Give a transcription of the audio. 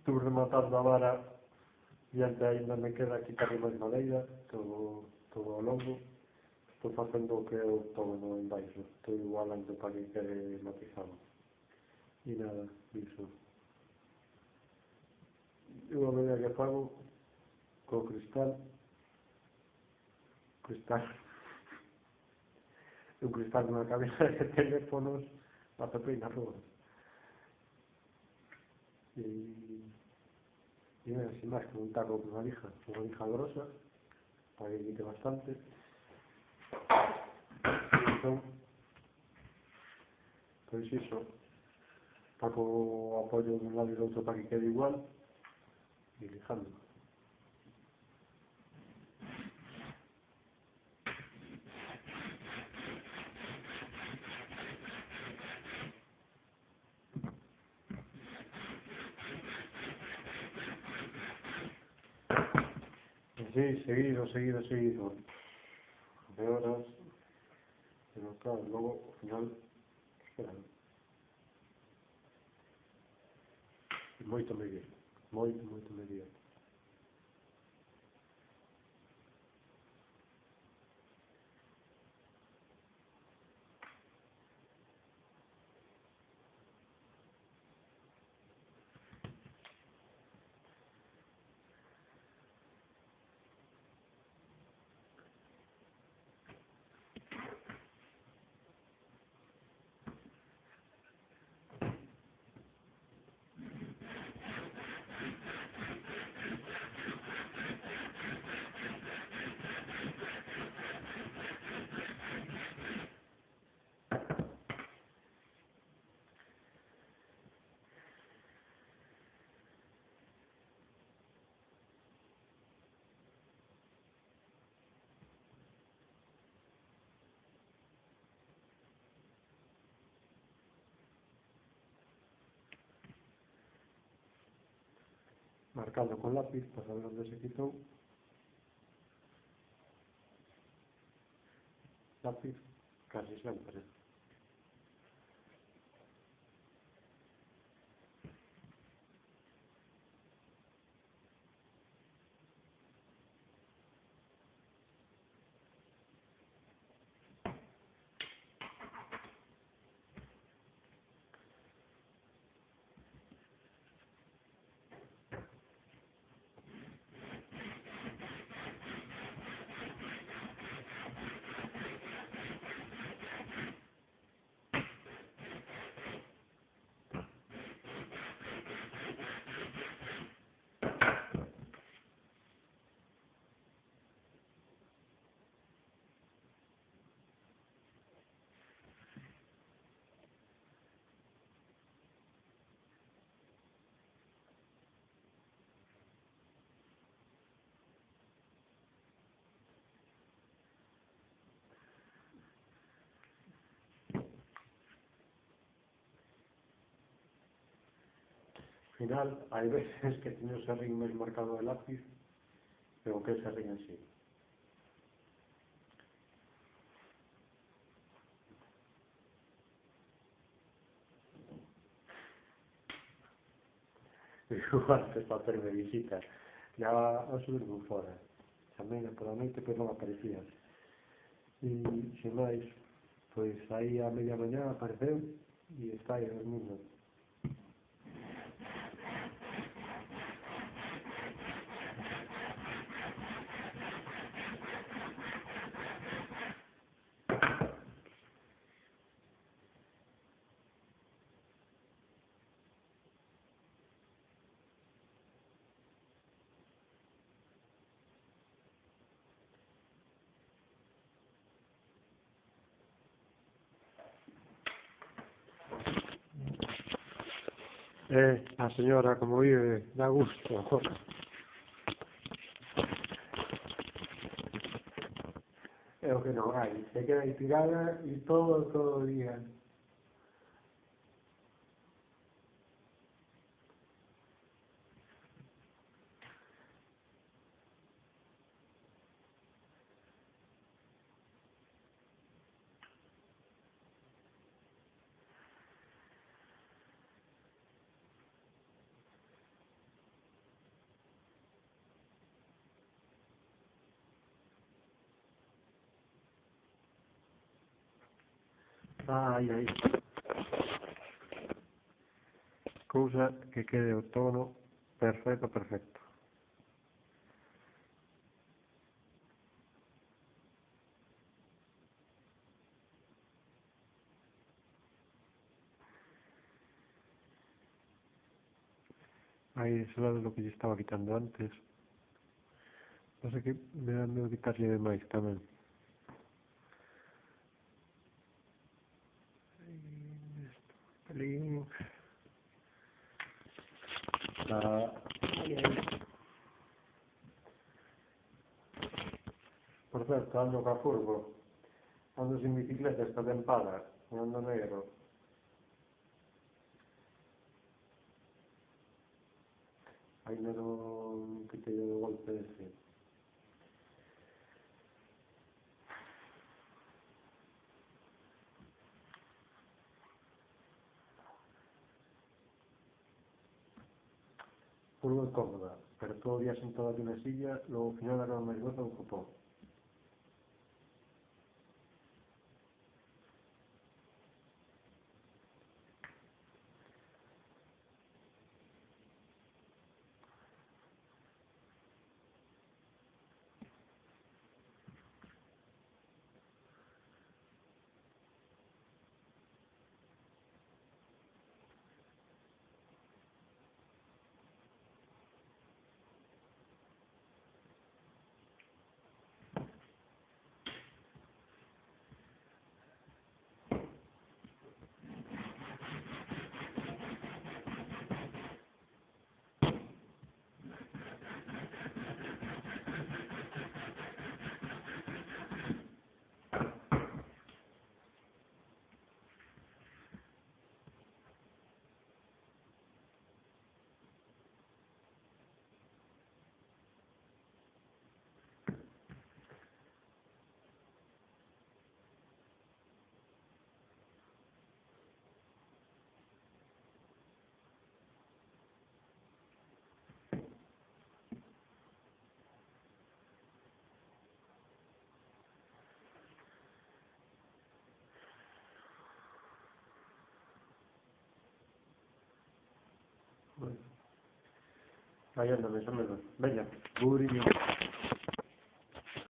Estuve rematando a vara e ante ainda me queda quitarle máis madeira, todo ao longo. Estou facendo o que é o octógono en baixo, estou igualando para que quede matizado. E nada, iso. Eu a medida que fago co cristal, un cristal nunha cabeza de teléfonos, a pepeina roda. E nada, sin máis, con un taco con unha lija grosa, para que quite bastante. Entón, pois iso, taco o apoio dun lado e do outro para que quede igual, e lijando. Así, seguido, de horas, pero claro, logo, ao final, espera, moito me guía, moito me guía. Marcando con lápiz para saber onde se quitou. Lápiz, casi sempre. Al final, hai veces que teño o serrín máis marcado de lápiz, pero que é serrín en sí. Igual antes para hacerme visita, ya a subir moi fora. Chamei pola noite, pero non aparecía. E, sin máis, pois aí a media mañá apareceu e está aí dormindo. A señora, como vive, dá gusto. É o que non hai, se queda aí tirada e todo o día. Aí, aí. Cousa que quede o tono perfecto, perfecto. Ahí ese lado es lo que yo estaba quitando antes. No sé qué me da miedo quitarle de máis tamén. Pelín. Ahí, ahí. Por certo, ando ca furgo. Ando sin bicicleta, está tempada. E ando negro. Ainda non quitei o golpe ese. Furgo é cómoda, pero todo o día sentado aquí na silla, logo ao final era máis goza un copón. Bueno, aí anda, máis ou menos. Veña, Guriño.